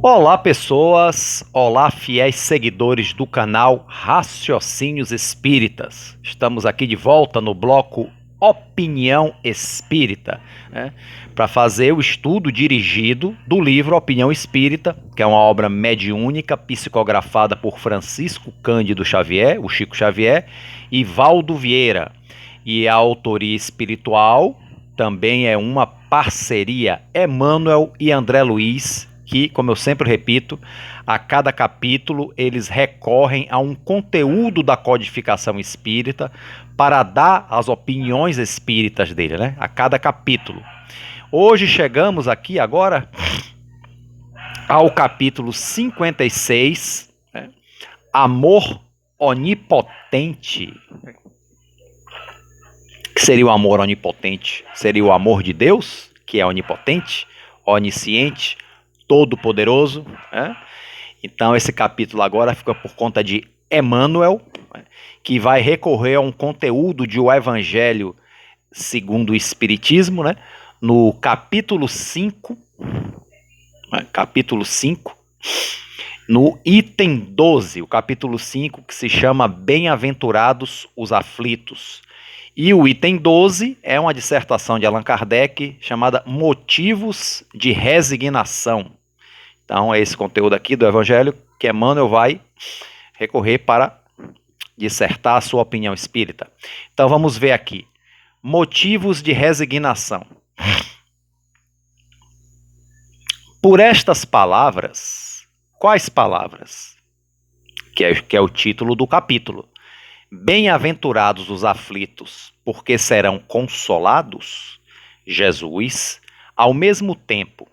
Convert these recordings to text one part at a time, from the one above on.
Olá, pessoas! Olá, fiéis seguidores do canal Raciocínios Espíritas. Estamos aqui de volta no bloco Opinião Espírita, né, para fazer o estudo dirigido do livro Opinião Espírita, que é uma obra mediúnica psicografada por Francisco Cândido Xavier, o Chico Xavier, e Valdo Vieira. E a autoria espiritual também é uma parceria Emmanuel e André Luiz, que, como eu sempre repito, a cada capítulo eles recorrem a um conteúdo da codificação espírita para dar as opiniões espíritas dele, né? A cada capítulo. Hoje chegamos aqui agora ao capítulo 56, né? Amor onipotente. O que seria o amor onipotente? Seria o amor de Deus, que é onipotente, onisciente, todo-poderoso, né? Então esse capítulo agora fica por conta de Emmanuel, né, que vai recorrer a um conteúdo de O Evangelho segundo o Espiritismo, né, no capítulo 5, né, capítulo 5, no item 12, o capítulo 5, que se chama Bem-aventurados os aflitos. E o item 12 é uma dissertação de Allan Kardec chamada Motivos de Resignação. Então é esse conteúdo aqui do Evangelho que Emmanuel vai recorrer para dissertar a sua opinião espírita. Então vamos ver aqui. Motivos de resignação. Por estas palavras, quais palavras? Que é o título do capítulo. Bem-aventurados os aflitos, porque serão consolados. Jesus, ao mesmo tempo,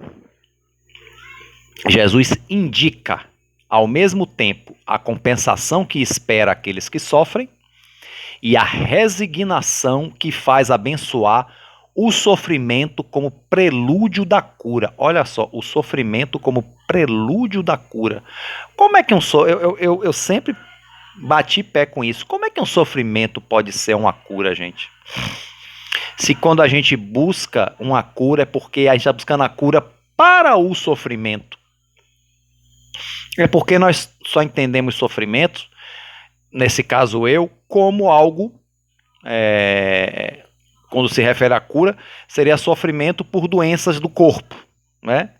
Jesus indica, ao mesmo tempo, a compensação que espera aqueles que sofrem e a resignação que faz abençoar o sofrimento como prelúdio da cura. Olha só, o sofrimento como prelúdio da cura. Como é que eu sempre bati pé com isso. Como é que um sofrimento pode ser uma cura, gente? Se quando a gente busca uma cura é porque a gente está buscando a cura para o sofrimento. É porque nós só entendemos sofrimento, nesse caso eu, como algo, quando se refere à cura, seria sofrimento por doenças do corpo, né?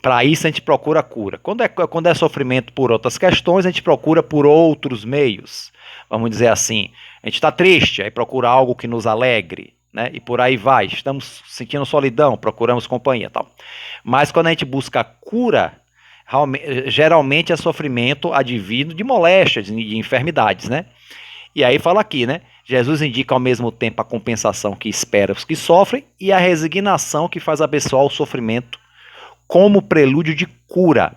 Para isso a gente procura a cura. Quando é sofrimento por outras questões, a gente procura por outros meios. Vamos dizer assim, a gente está triste, aí procura algo que nos alegre, né? E por aí vai. Estamos sentindo solidão, procuramos companhia, tal. Mas quando a gente busca a cura, geralmente é sofrimento advindo de moléstias, de enfermidades, né? E aí fala aqui, né? Jesus indica ao mesmo tempo a compensação que espera os que sofrem e a resignação que faz abençoar o sofrimento como prelúdio de cura.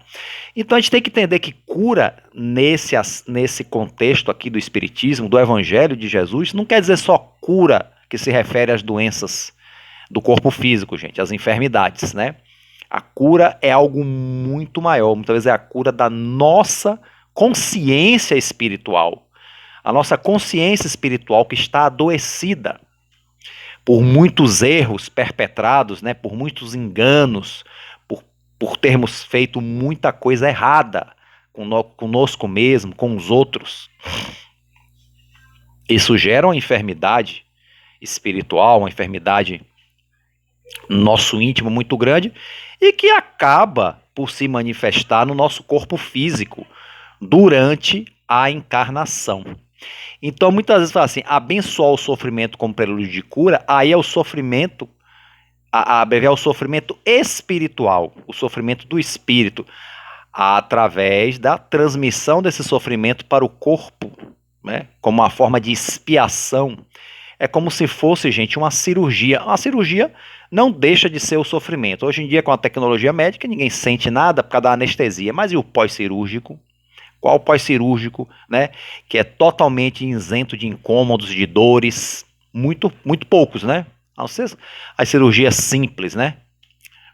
Então a gente tem que entender que cura, nesse contexto aqui do Espiritismo, do Evangelho de Jesus, não quer dizer só cura que se refere às doenças do corpo físico, gente, às enfermidades, né? A cura é algo muito maior, muitas vezes é a cura da nossa consciência espiritual. A nossa consciência espiritual que está adoecida por muitos erros perpetrados, né, por muitos enganos, por termos feito muita coisa errada conosco mesmo, com os outros. Isso gera uma enfermidade espiritual, uma enfermidade no nosso íntimo muito grande e que acaba por se manifestar no nosso corpo físico durante a encarnação. Então muitas vezes fala assim, abençoar o sofrimento como prelúdio de cura, aí é o sofrimento, é o sofrimento espiritual, o sofrimento do espírito, através da transmissão desse sofrimento para o corpo, né, como uma forma de expiação. É como se fosse, gente, uma cirurgia. Uma cirurgia não deixa de ser o sofrimento. Hoje em dia, com a tecnologia médica, ninguém sente nada por causa da anestesia. Mas e o pós-cirúrgico? Qual o pós-cirúrgico, né, que é totalmente isento de incômodos, de dores? Muito poucos, né? Não sei as cirurgias simples, né?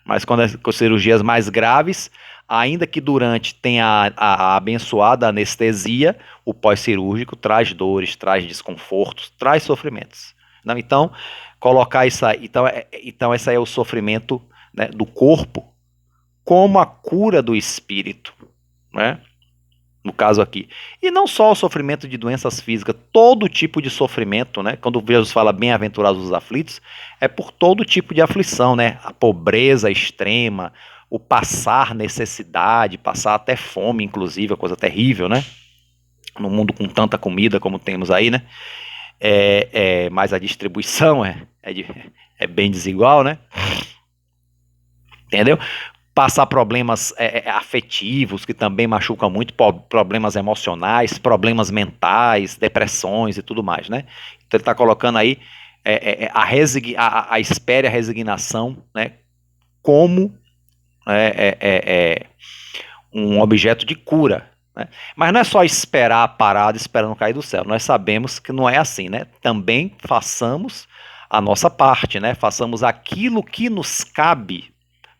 Mas quando com cirurgias mais graves, ainda que durante tenha a abençoada anestesia, o pós-cirúrgico traz dores, traz desconfortos, traz sofrimentos. Não, então, colocar isso aí, então esse aí é o sofrimento, né, do corpo como a cura do espírito, né? No caso aqui. E não só o sofrimento de doenças físicas, todo tipo de sofrimento, né? Quando Jesus fala bem-aventurados os aflitos, é por todo tipo de aflição, né? A pobreza extrema, o passar necessidade, passar até fome, inclusive, é coisa terrível, né? No mundo com tanta comida como temos aí, né? Mas a distribuição é bem desigual, né? Entendeu? Passar problemas afetivos, que também machucam muito, problemas emocionais, problemas mentais, depressões e tudo mais, né? Então ele está colocando aí a espera e a resignação, né, como um objeto de cura, né? Mas não é só esperar parado, esperando cair do céu. Nós sabemos que não é assim, né? Também façamos a nossa parte, né? Façamos aquilo que nos cabe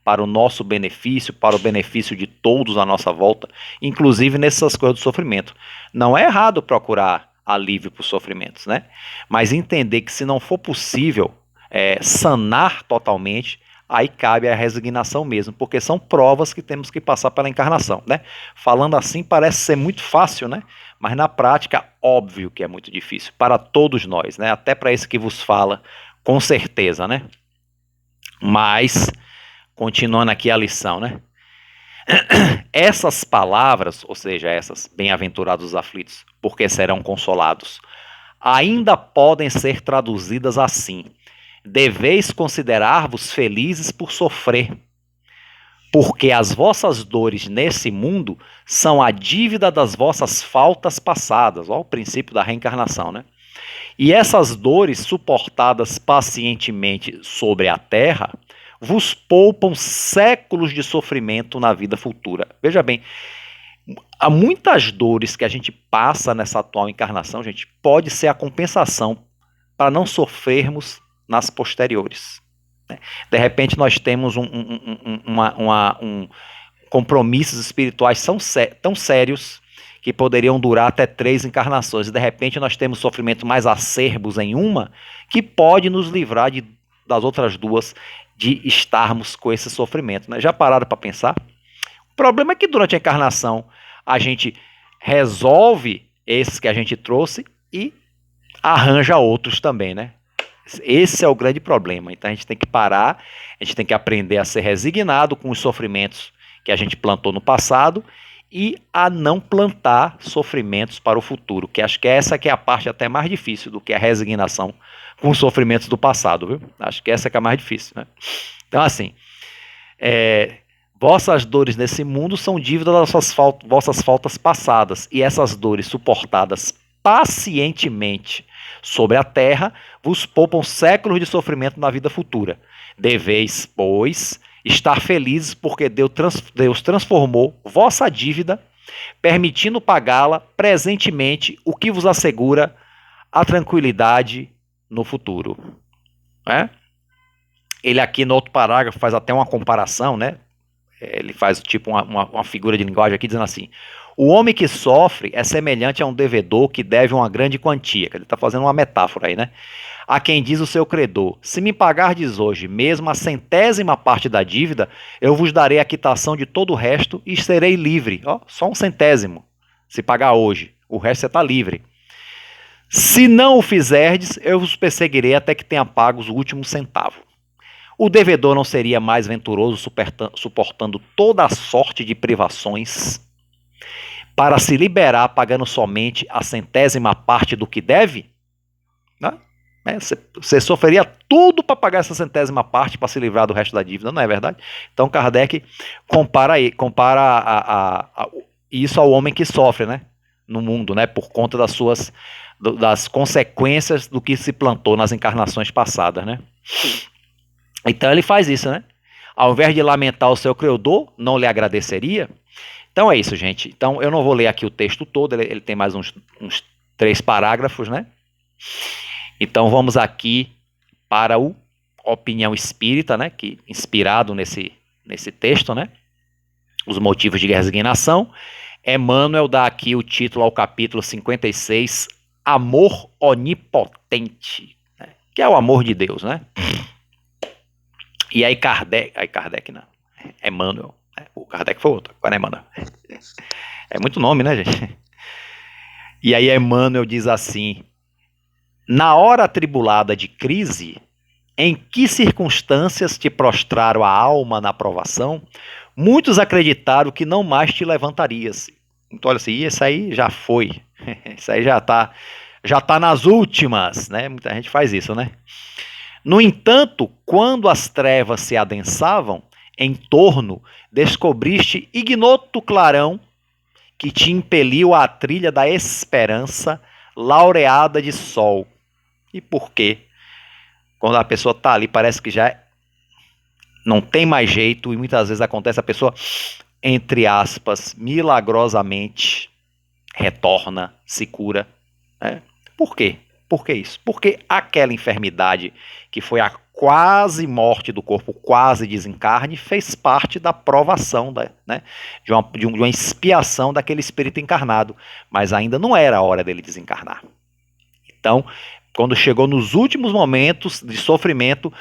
para o nosso benefício, para o benefício de todos à nossa volta, inclusive nessas coisas do sofrimento. Não é errado procurar alívio para os sofrimentos, né? Mas entender que se não for possível sanar totalmente, aí cabe a resignação mesmo, porque são provas que temos que passar pela encarnação, né? Falando assim parece ser muito fácil, né? Mas na prática, óbvio que é muito difícil para todos nós, né? Até para esse que vos fala, com certeza, né? Mas continuando aqui a lição, né? Essas palavras, ou seja, essas bem-aventurados os aflitos, porque serão consolados, ainda podem ser traduzidas assim: deveis considerar-vos felizes por sofrer, porque as vossas dores nesse mundo são a dívida das vossas faltas passadas. Olha o princípio da reencarnação, né? E essas dores suportadas pacientemente sobre a terra vos poupam séculos de sofrimento na vida futura. Veja bem, há muitas dores que a gente passa nessa atual encarnação, gente, pode ser a compensação para não sofrermos nas posteriores. De repente nós temos compromissos espirituais tão sérios que poderiam durar até 3 encarnações, e de repente nós temos sofrimentos mais acerbos em uma, que pode nos livrar das outras duas de estarmos com esse sofrimento, né? Já pararam para pensar? O problema é que durante a encarnação a gente resolve esses que a gente trouxe e arranja outros também, né? Esse é o grande problema. Então a gente tem que parar, a gente tem que aprender a ser resignado com os sofrimentos que a gente plantou no passado e a não plantar sofrimentos para o futuro, que acho que essa que é a parte até mais difícil do que a resignação com os sofrimentos do passado, viu? Acho que essa que é a mais difícil, né? Então assim, vossas dores nesse mundo são dívida das vossas faltas passadas, e essas dores suportadas pacientemente sobre a terra vos poupam séculos de sofrimento na vida futura. Deveis, pois, estar felizes porque Deus transformou vossa dívida, permitindo pagá-la presentemente, o que vos assegura a tranquilidade no futuro. Né? Ele aqui no outro parágrafo faz até uma comparação, né? Ele faz tipo uma figura de linguagem aqui dizendo assim: o homem que sofre é semelhante a um devedor que deve uma grande quantia. Ele está fazendo uma metáfora aí, né? A quem diz o seu credor: se me pagardes hoje mesmo a 100ª parte da dívida, eu vos darei a quitação de todo o resto e serei livre. Ó, só 1/100º, se pagar hoje. O resto você está livre. Se não o fizerdes, eu vos perseguirei até que tenha pago os últimos centavos. O devedor não seria mais venturoso suportando toda a sorte de privações para se liberar pagando somente a 100ª parte do que deve? Né? Você sofreria tudo para pagar essa 100ª parte para se livrar do resto da dívida, não é verdade? Então Kardec compara isso ao homem que sofre, né, no mundo, né, por conta das consequências do que se plantou nas encarnações passadas, né? Então ele faz isso, né? Ao invés de lamentar o seu credor, não lhe agradeceria? Então é isso, gente. Então eu não vou ler aqui o texto todo, ele tem mais uns 3 parágrafos, né? Então vamos aqui para o Opinião Espírita, né? Que inspirado nesse texto, né? Os motivos de resignação. Emmanuel dá aqui o título ao capítulo 56, Amor Onipotente, né? Que é o amor de Deus, né? E aí Kardec não, Emmanuel O Kardec foi outro, agora é Emmanuel. É muito nome, né, gente? E aí Emmanuel diz assim: na hora atribulada de crise, em que circunstâncias te prostraram a alma na provação, muitos acreditaram que não mais te levantarias. Então, olha assim, isso aí já foi. Isso aí já tá nas últimas, né? Muita gente faz isso, né? No entanto, quando as trevas se adensavam, em torno descobriste ignoto clarão que te impeliu à trilha da esperança, laureada de sol. E por quê? Quando a pessoa está ali, parece que já não tem mais jeito, e muitas vezes acontece a pessoa, entre aspas, milagrosamente retorna, se cura. Né? Por quê? Por que isso? Porque aquela enfermidade que foi a quase morte do corpo, quase desencarne, fez parte da provação, né, de uma expiação daquele espírito encarnado. Mas ainda não era a hora dele desencarnar. Então, quando chegou nos últimos momentos de sofrimento,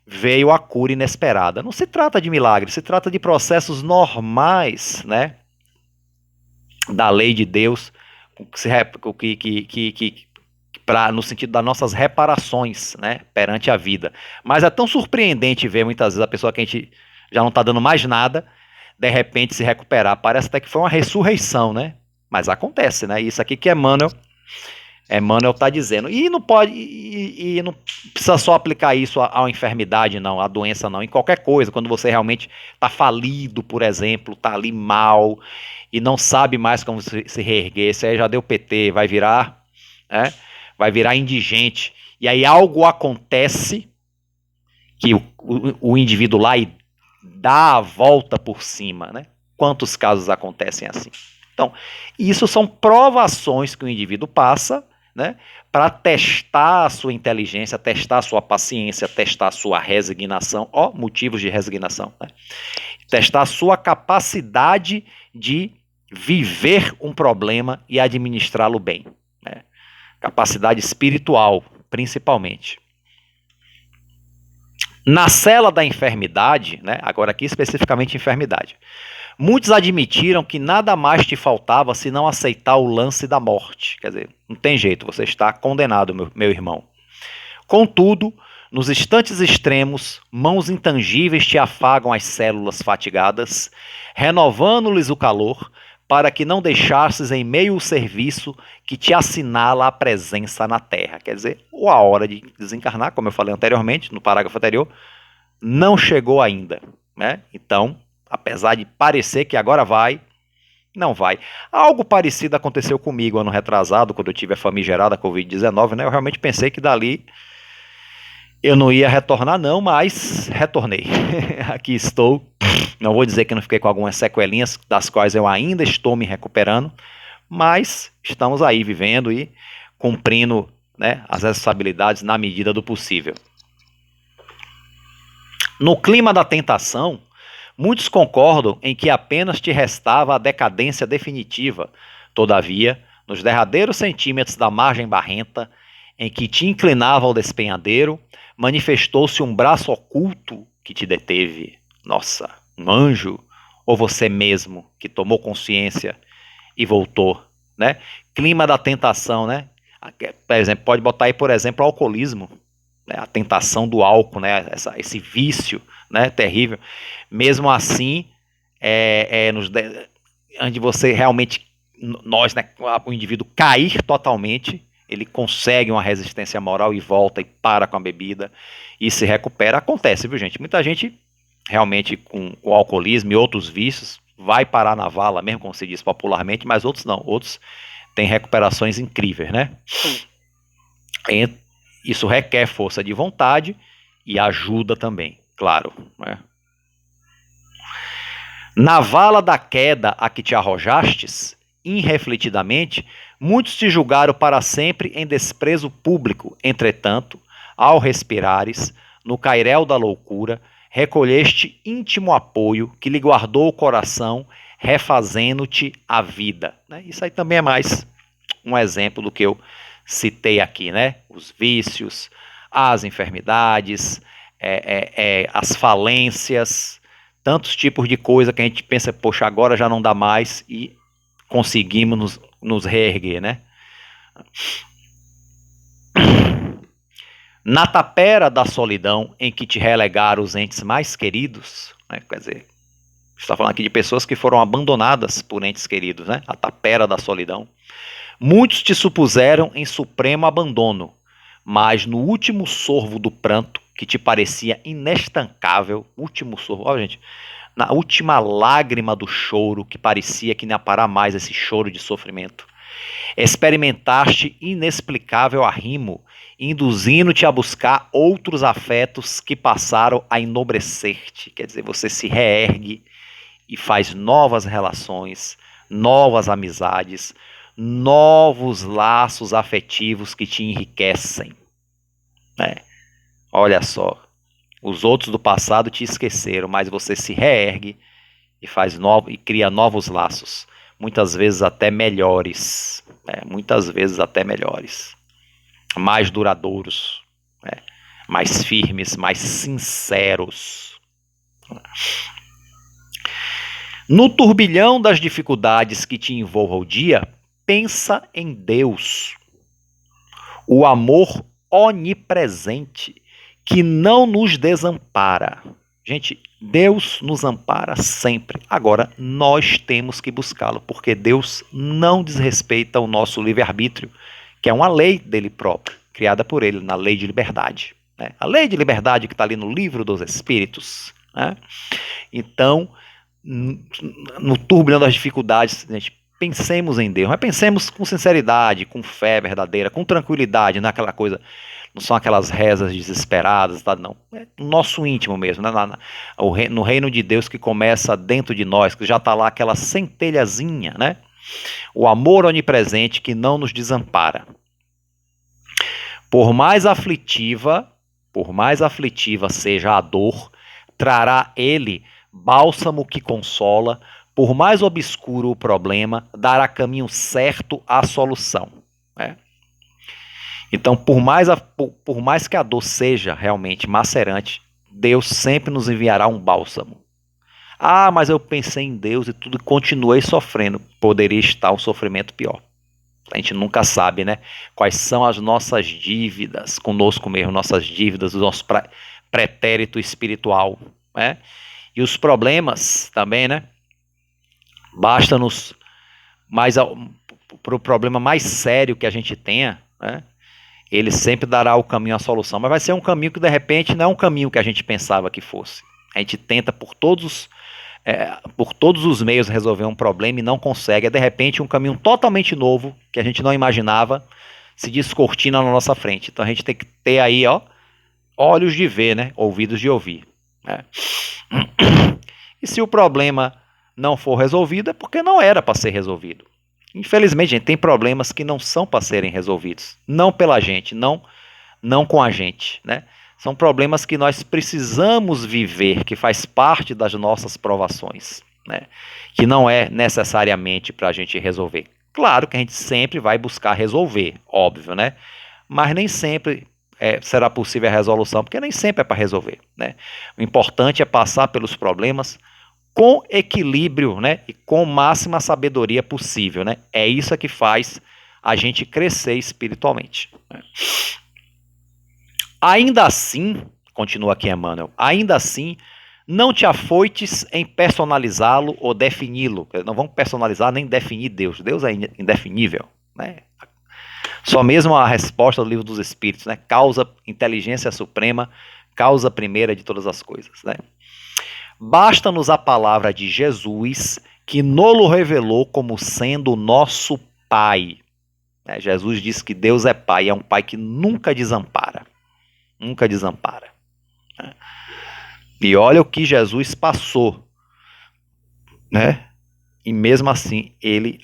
veio a cura inesperada. Não se trata de milagre, se trata de processos normais, né, da lei de Deus, no sentido das nossas reparações, né, perante a vida. Mas é tão surpreendente ver muitas vezes a pessoa que a gente já não está dando mais nada, de repente se recuperar. Parece até que foi uma ressurreição, né? Mas acontece, né? Isso aqui que Emmanuel está dizendo. E não pode, e não precisa só aplicar isso à enfermidade, não, à doença, não. Em qualquer coisa, quando você realmente está falido, por exemplo, está ali mal e não sabe mais como se reerguer, se aí já deu PT, vai virar, né? Vai virar indigente. E aí algo acontece que o indivíduo lá e dá a volta por cima, né? Quantos casos acontecem assim? Então, isso são provações que o indivíduo passa, né, para testar a sua inteligência, testar a sua paciência, testar a sua resignação, motivos de resignação, né? Testar a sua capacidade de viver um problema e administrá-lo bem, né? Capacidade espiritual, principalmente. Na cela da enfermidade, né, agora aqui especificamente enfermidade, muitos admitiram que nada mais te faltava senão aceitar o lance da morte. Quer dizer, não tem jeito, você está condenado, meu irmão. Contudo, nos instantes extremos, mãos intangíveis te afagam as células fatigadas, renovando-lhes o calor, para que não deixasses em meio o serviço que te assinala a presença na terra. Quer dizer, ou a hora de desencarnar, como eu falei anteriormente, no parágrafo anterior, não chegou ainda, né? Então, apesar de parecer que agora vai, não vai. Algo parecido aconteceu comigo ano retrasado, quando eu tive a famigerada Covid-19, né? Eu realmente pensei que dali eu não ia retornar não, mas retornei. Aqui estou. Não vou dizer que não fiquei com algumas sequelinhas, das quais eu ainda estou me recuperando, mas estamos aí vivendo e cumprindo, né, as responsabilidades na medida do possível. No clima da tentação, muitos concordam em que apenas te restava a decadência definitiva. Todavia, nos derradeiros centímetros da margem barrenta, em que te inclinava ao despenhadeiro, manifestou-se um braço oculto que te deteve. Nossa, um anjo, ou você mesmo que tomou consciência e voltou, né? Clima da tentação, né? Por exemplo, pode botar aí, por exemplo, o alcoolismo, né? A tentação do álcool, né? Esse vício, né? Terrível. Mesmo assim, onde você realmente, nós, né, o indivíduo cair totalmente, ele consegue uma resistência moral e volta e para com a bebida e se recupera. Acontece, viu, gente? Muita gente realmente com o alcoolismo e outros vícios vai parar na vala, mesmo como se diz popularmente, mas outros não. Outros têm recuperações incríveis, né? Isso requer força de vontade e ajuda também, claro, né? Na vala da queda a que te arrojastes, irrefletidamente, muitos te julgaram para sempre em desprezo público. Entretanto, ao respirares, no cairel da loucura, recolheste íntimo apoio que lhe guardou o coração, refazendo-te a vida. Isso aí também é mais um exemplo do que eu citei aqui, né? Os vícios, as enfermidades, as falências, tantos tipos de coisa que a gente pensa, poxa, agora já não dá mais e conseguimos nos reerguer, né? Na tapera da solidão em que te relegaram os entes mais queridos, né? Quer dizer, está falando aqui de pessoas que foram abandonadas por entes queridos, né? A tapera da solidão. Muitos te supuseram em supremo abandono, mas no último sorvo do pranto, que te parecia inestancável, último sorvo, ó gente, na última lágrima do choro, que parecia que não ia parar mais esse choro de sofrimento, experimentaste inexplicável arrimo, induzindo-te a buscar outros afetos que passaram a enobrecer-te. Quer dizer, você se reergue e faz novas relações, novas amizades, novos laços afetivos que te enriquecem. Né? Olha só, os outros do passado te esqueceram, mas você se reergue e cria novos laços, muitas vezes até melhores, muitas vezes até melhores, mais duradouros, mais firmes, mais sinceros. No turbilhão das dificuldades que te envolvam o dia, pensa em Deus, o amor onipresente que não nos desampara. Gente, Deus nos ampara sempre. Agora, nós temos que buscá-lo, porque Deus não desrespeita o nosso livre-arbítrio, que é uma lei dele próprio, criada por ele, na lei de liberdade. Né? A lei de liberdade que está ali no livro dos Espíritos. Né? Então, no turbilhão das dificuldades, gente, pensemos em Deus, mas pensemos com sinceridade, com fé verdadeira, com tranquilidade, não é aquela coisa, não são aquelas rezas desesperadas, tá? Não, é no nosso íntimo mesmo, né? No reino de Deus que começa dentro de nós, que já está lá aquela centelhazinha, né? O amor onipresente que não nos desampara. Por mais aflitiva seja a dor, trará ele bálsamo que consola. Por mais obscuro o problema, dará caminho certo à solução. Né? Então, por mais que a dor seja realmente macerante, Deus sempre nos enviará um bálsamo. Ah, mas eu pensei em Deus e tudo, continuei sofrendo. Poderia estar um sofrimento pior. A gente nunca sabe, né? Quais são as nossas dívidas conosco mesmo, nossas dívidas, o nosso pretérito espiritual. Né? E os problemas também, né? Basta-nos para o problema mais sério que a gente tenha, né? Ele sempre dará o caminho à solução, mas vai ser um caminho que de repente não é um caminho que a gente pensava que fosse. A gente tenta por todos os meios resolver um problema e não consegue. É de repente um caminho totalmente novo que a gente não imaginava se descortina na nossa frente. Então a gente tem que ter aí, olhos de ver, né? Ouvidos de ouvir. Né? E se o problema não for resolvido, é porque não era para ser resolvido. Infelizmente, gente, tem problemas que não são para serem resolvidos. Não pela gente, não com a gente, né? São problemas que nós precisamos viver, que faz parte das nossas provações, né? Que não é necessariamente para a gente resolver. Claro que a gente sempre vai buscar resolver, óbvio, né? Mas nem sempre será possível a resolução, porque nem sempre é para resolver, né? O importante é passar pelos problemas com equilíbrio, né, e com máxima sabedoria possível, né? É isso que faz a gente crescer espiritualmente. Né? Ainda assim, continua aqui Emmanuel, ainda assim, não te afoites em personalizá-lo ou defini-lo. Não vamos personalizar nem definir Deus. Deus é indefinível, né? Só mesmo a resposta do livro dos Espíritos, né? Causa, inteligência suprema, causa primeira de todas as coisas, né? Basta-nos a palavra de Jesus, que nolo revelou como sendo o nosso Pai. Jesus diz que Deus é Pai, é um Pai que nunca desampara. Nunca desampara. E olha o que Jesus passou. Né? E mesmo assim, ele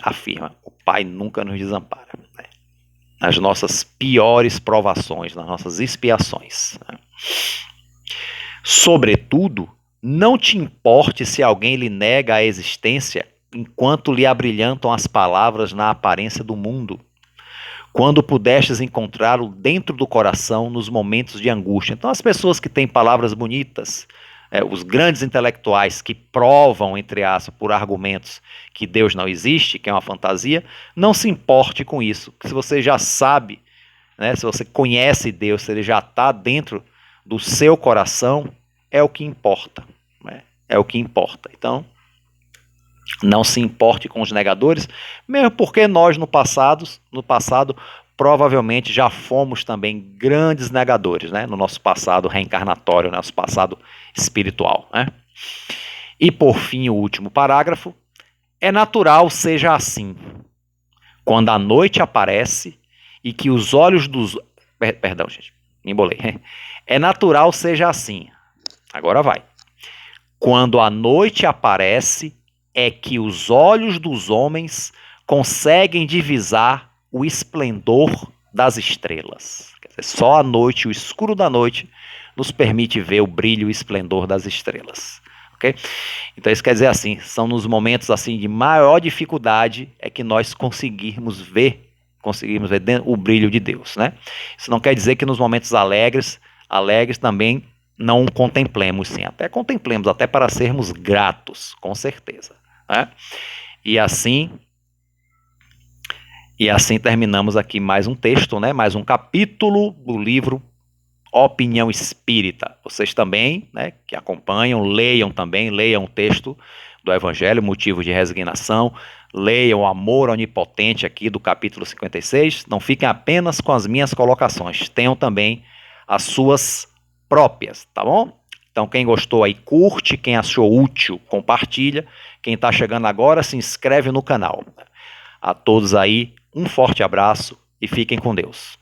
afirma, o Pai nunca nos desampara. Né? Nas nossas piores provações, nas nossas expiações. Né? Sobretudo, não te importe se alguém lhe nega a existência enquanto lhe abrilhantam as palavras na aparência do mundo, quando pudestes encontrá-lo dentro do coração nos momentos de angústia. Então as pessoas que têm palavras bonitas, os grandes intelectuais que provam, entre aspas, por argumentos que Deus não existe, que é uma fantasia, não se importe com isso. Se você já sabe, né, se você conhece Deus, se ele já está dentro do seu coração, é o que importa. Né? É o que importa. Então, não se importe com os negadores, mesmo porque nós no passado provavelmente já fomos também grandes negadores, né? No nosso passado reencarnatório, nosso passado espiritual, né? E por fim, o último parágrafo: é natural seja assim, quando a noite aparece e que os olhos dos... Perdão, gente, me embolei. É natural seja assim, agora vai. Quando a noite aparece é que os olhos dos homens conseguem divisar o esplendor das estrelas. Quer dizer, só a noite, o escuro da noite, nos permite ver o brilho e o esplendor das estrelas. Okay? Então isso quer dizer assim, são nos momentos assim de maior dificuldade é que nós conseguimos ver o brilho de Deus, né? Isso não quer dizer que nos momentos alegres também não contemplemos, sim, até contemplemos, até para sermos gratos, com certeza, né? E assim terminamos aqui mais um texto, né? Mais um capítulo do livro Opinião Espírita. Vocês também, né, que acompanham, leiam o texto do Evangelho, Motivo de Resignação, leiam o Amor Onipotente aqui do capítulo 56, não fiquem apenas com as minhas colocações, tenham também as suas próprias, tá bom? Então quem gostou aí curte, quem achou útil compartilha, quem está chegando agora se inscreve no canal. A todos aí, um forte abraço e fiquem com Deus.